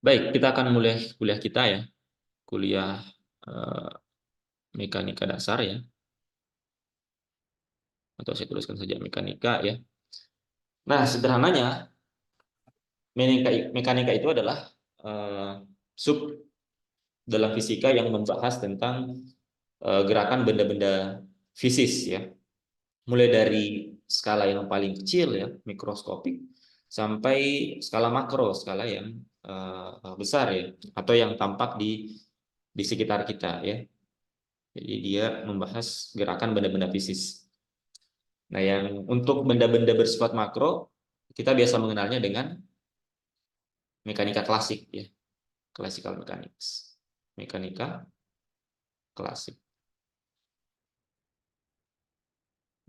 Baik, kita akan mulai kuliah kita ya, kuliah eh, mekanika dasar ya, atau saya tuliskan saja mekanika ya. Nah, sederhananya mekanika itu adalah eh, sub dalam fisika yang membahas tentang gerakan benda-benda fisis ya, mulai dari skala yang paling kecil ya, mikroskopik, sampai skala makro, skala yang besar ya, atau yang tampak di sekitar kita ya. Jadi dia membahas gerakan benda-benda fisis. Nah, yang untuk benda-benda bersifat makro, kita biasa mengenalnya dengan mekanika klasik ya, classical mechanics. Mekanika klasik.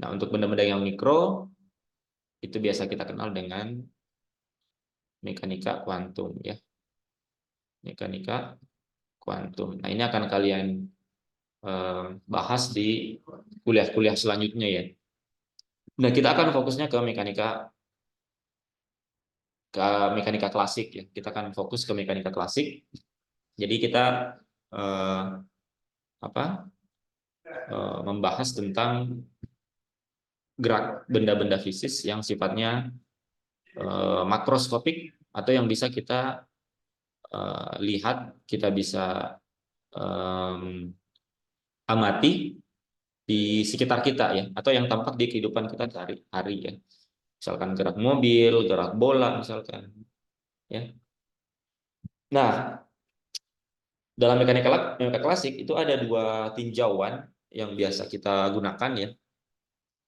Nah, untuk benda-benda yang mikro itu biasa kita kenal dengan mekanika kuantum ya. Mekanika kuantum. Nah, ini akan kalian bahas di kuliah-kuliah selanjutnya ya. Nah, kita akan fokusnya ke mekanika klasik ya. Kita akan fokus ke mekanika klasik. Jadi kita eh, apa membahas tentang gerak benda-benda fisis yang sifatnya makroskopik atau yang bisa kita lihat, kita bisa amati di sekitar kita ya, atau yang tampak di kehidupan kita sehari-hari ya. Misalkan gerak mobil, gerak bola misalkan ya. Nah, dalam mekanika klasik itu ada dua tinjauan yang biasa kita gunakan ya.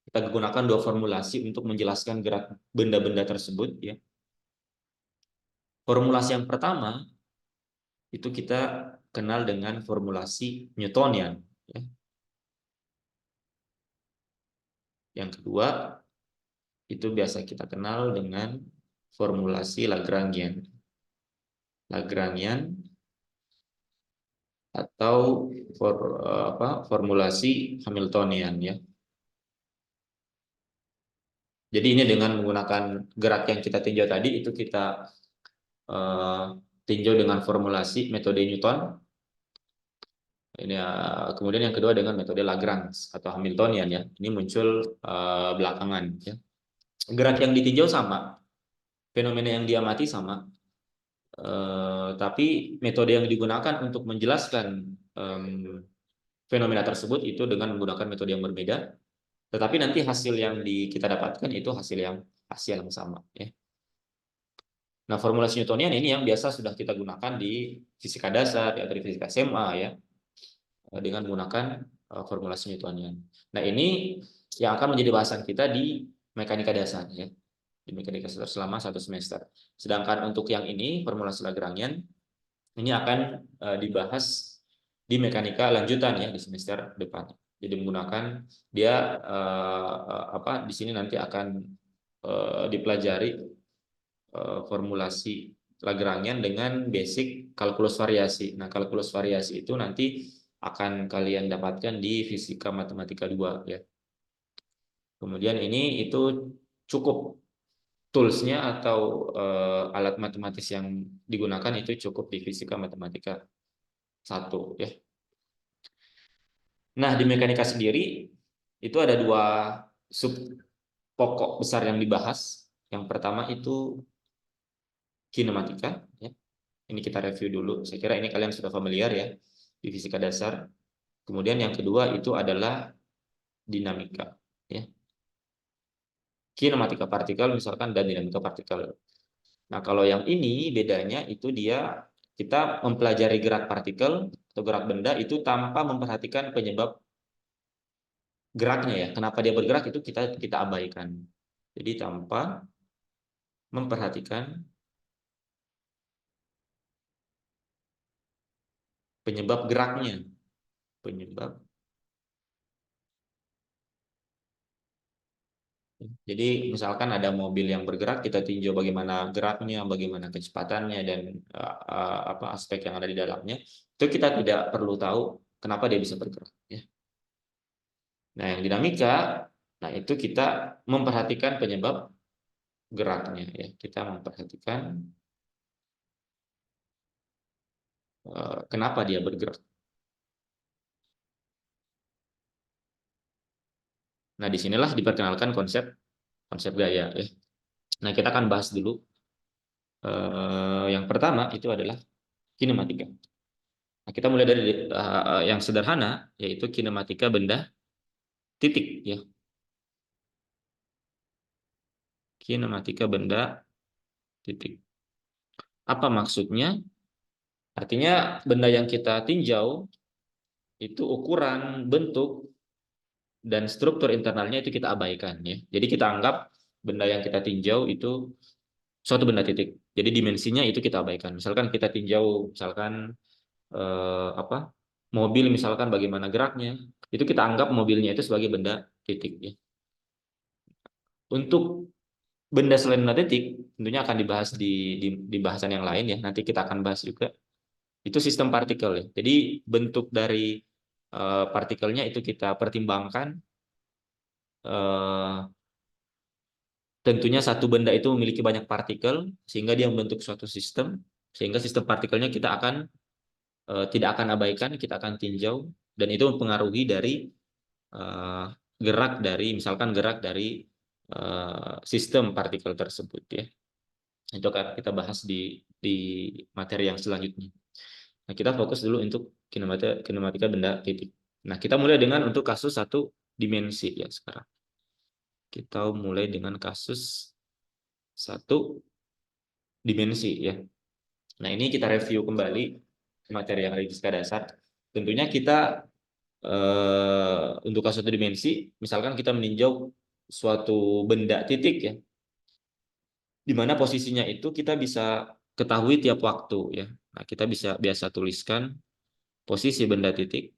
Kita gunakan dua formulasi untuk menjelaskan gerak benda-benda tersebut ya. Formulasi yang pertama itu kita kenal dengan formulasi Newtonian ya. Yang kedua itu biasa kita kenal dengan formulasi Lagrangian. Lagrangian atau formulasi Hamiltonian ya. Jadi ini dengan menggunakan gerak yang kita tinjau tadi itu kita eh, tinjau dengan formulasi metode Newton. Ini kemudian yang kedua dengan metode Lagrange atau Hamiltonian ya. Ini muncul belakangan ya. Gerak yang ditinjau sama, fenomena yang diamati sama, tapi metode yang digunakan untuk menjelaskan fenomena tersebut itu dengan menggunakan metode yang berbeda. Tetapi nanti hasil yang kita dapatkan itu hasil yang sama ya. Nah, formulasi Newtonian ini yang biasa sudah kita gunakan di fisika dasar atau di fisika SMA ya, dengan menggunakan formulasi Newtonian. Nah, ini yang akan menjadi bahasan kita di mekanika dasar ya, di mekanika dasar selama 1 semester. Sedangkan untuk yang ini formulasi Lagrangian ini akan dibahas di mekanika lanjutan ya di semester depan. Jadi menggunakan dia di sini nanti akan dipelajari formulasi Lagrangian dengan basic kalkulus variasi. Nah, kalkulus variasi itu nanti akan kalian dapatkan di Fisika Matematika 2 ya. Kemudian ini itu cukup toolsnya atau alat matematis yang digunakan itu cukup di Fisika Matematika 1 ya. Nah, di mekanika sendiri itu ada dua sub pokok besar yang dibahas. Yang pertama itu kinematika ya. Ini kita review dulu. Saya kira ini kalian sudah familiar ya di fisika dasar. Kemudian yang kedua itu adalah dinamika ya. Kinematika partikel misalkan dan dinamika partikel. Nah, kalau yang ini bedanya itu dia kita mempelajari gerak partikel atau gerak benda itu tanpa memperhatikan penyebab geraknya ya. Kenapa dia bergerak itu kita abaikan. Jadi tanpa memperhatikan penyebab geraknya. Penyebab. Jadi misalkan ada mobil yang bergerak, kita tinjau bagaimana geraknya, bagaimana kecepatannya dan apa aspek yang ada di dalamnya. Itu kita tidak perlu tahu kenapa dia bisa bergerak. Ya. Nah, yang dinamika, nah itu kita memperhatikan penyebab geraknya. Ya, kita memperhatikan kenapa dia bergerak. Nah, disinilah diperkenalkan konsep konsep gaya. Nah, kita akan bahas dulu. Yang pertama itu adalah kinematika. Nah, kita mulai dari yang sederhana, yaitu kinematika benda titik. Ya, kinematika benda titik. Apa maksudnya? Artinya benda yang kita tinjau itu ukuran, bentuk, dan struktur internalnya itu kita abaikan. Ya. Jadi kita anggap benda yang kita tinjau itu suatu benda titik. Jadi dimensinya itu kita abaikan. Misalkan kita tinjau, misalkan apa, mobil, misalkan bagaimana geraknya, itu kita anggap mobilnya itu sebagai benda titik. Ya. Untuk benda selain benda titik, tentunya akan dibahas di bahasan yang lain ya. Nanti kita akan bahas juga. Itu sistem partikel ya. Jadi bentuk dari partikelnya itu kita pertimbangkan. eh, Tentunya satu benda itu memiliki banyak partikel sehingga dia membentuk suatu sistem, sehingga sistem partikelnya kita akan tidak akan abaikan, kita akan tinjau, dan itu mempengaruhi dari eh, gerak dari, misalkan gerak dari sistem partikel tersebut ya. Itu akan kita bahas di materi yang selanjutnya. Nah, kita fokus dulu untuk kinematika benda titik. Nah, kita mulai dengan untuk kasus satu dimensi ya sekarang. Kita mulai dengan kasus satu dimensi ya. Nah, ini kita review kembali materi yang ada di fisika dasar. Tentunya kita untuk kasus satu dimensi, misalkan kita meninjau suatu benda titik ya, di mana posisinya itu kita bisa ketahui tiap waktu ya. Nah, kita bisa biasa tuliskan posisi benda titik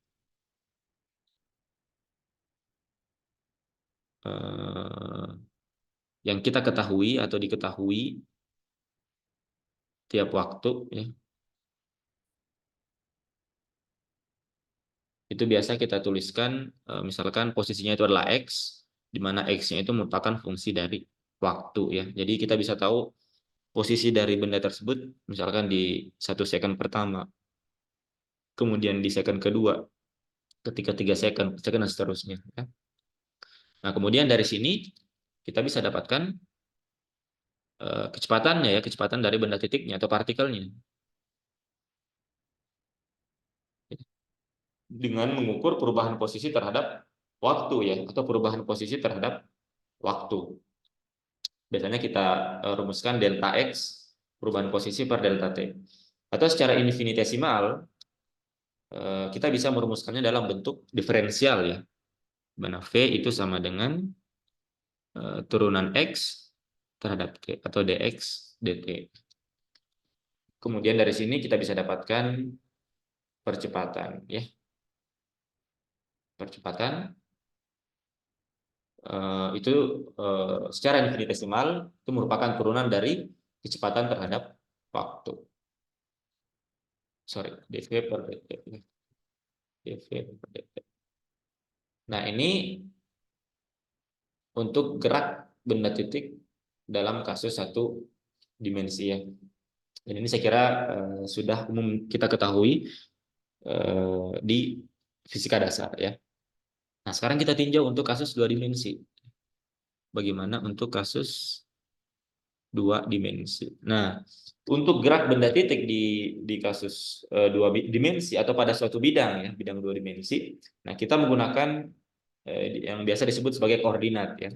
eh, yang kita ketahui atau diketahui tiap waktu ya. Itu biasa kita tuliskan misalkan posisinya itu adalah X, di mana X-nya itu merupakan fungsi dari waktu ya. Jadi kita bisa tahu posisi dari benda tersebut misalkan di 1 second pertama, kemudian di second kedua, ketika 3 second, second dan seterusnya ya. Nah, kemudian dari sini kita bisa dapatkan kecepatannya ya, kecepatan dari benda titiknya atau partikelnya dengan mengukur perubahan posisi terhadap waktu ya, atau perubahan posisi terhadap waktu. Biasanya kita rumuskan delta X perubahan posisi per delta T. Atau secara infinitesimal kita bisa merumuskannya dalam bentuk diferensial ya. Di mana V itu sama dengan turunan X terhadap T atau dx dt. Kemudian dari sini kita bisa dapatkan percepatan ya. Percepatan itu secara infinitesimal itu merupakan turunan dari kecepatan terhadap waktu. Sorry, dv per dt. dv per dt. Nah, ini untuk gerak benda titik dalam kasus satu dimensi ya. Dan ini saya kira sudah umum kita ketahui di fisika dasar ya. Nah, sekarang kita tinjau untuk kasus 2 dimensi. Bagaimana untuk kasus 2 dimensi? Nah, untuk gerak benda titik di kasus 2 dimensi atau pada suatu bidang ya, bidang 2 dimensi. Nah, kita menggunakan yang biasa disebut sebagai koordinat ya.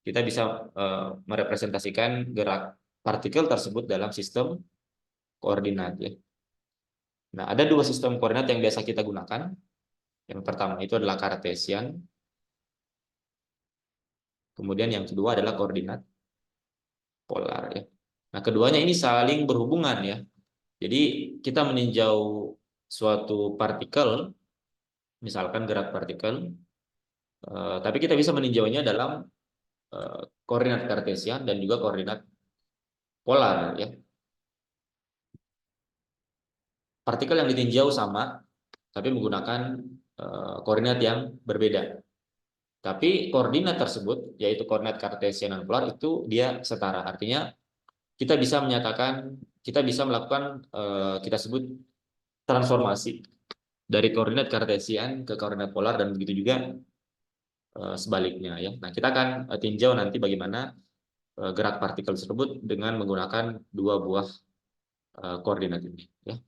Kita bisa merepresentasikan gerak partikel tersebut dalam sistem koordinat ya. Nah, ada 2 sistem koordinat yang biasa kita gunakan. Yang pertama itu adalah Cartesian. Kemudian yang kedua adalah koordinat polar ya. Nah, keduanya ini saling berhubungan ya. Jadi kita meninjau suatu partikel, misalkan gerak partikel, tapi kita bisa meninjaunya dalam koordinat Cartesian dan juga koordinat polar ya. Partikel yang ditinjau sama, tapi menggunakan koordinat yang berbeda. Tapi koordinat tersebut, yaitu koordinat Cartesian dan polar, itu dia setara. Artinya kita bisa menyatakan kita bisa melakukan kita sebut transformasi dari koordinat kartesian ke koordinat polar dan begitu juga sebaliknya ya. Nah, kita akan tinjau nanti bagaimana gerak partikel tersebut dengan menggunakan dua buah koordinat ini ya.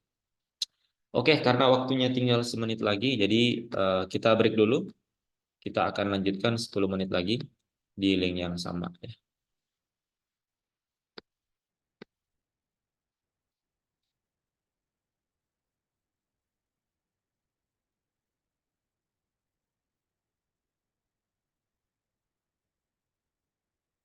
Oke, karena waktunya tinggal semenit lagi, jadi kita break dulu. Kita akan lanjutkan 10 menit lagi di link yang sama ya.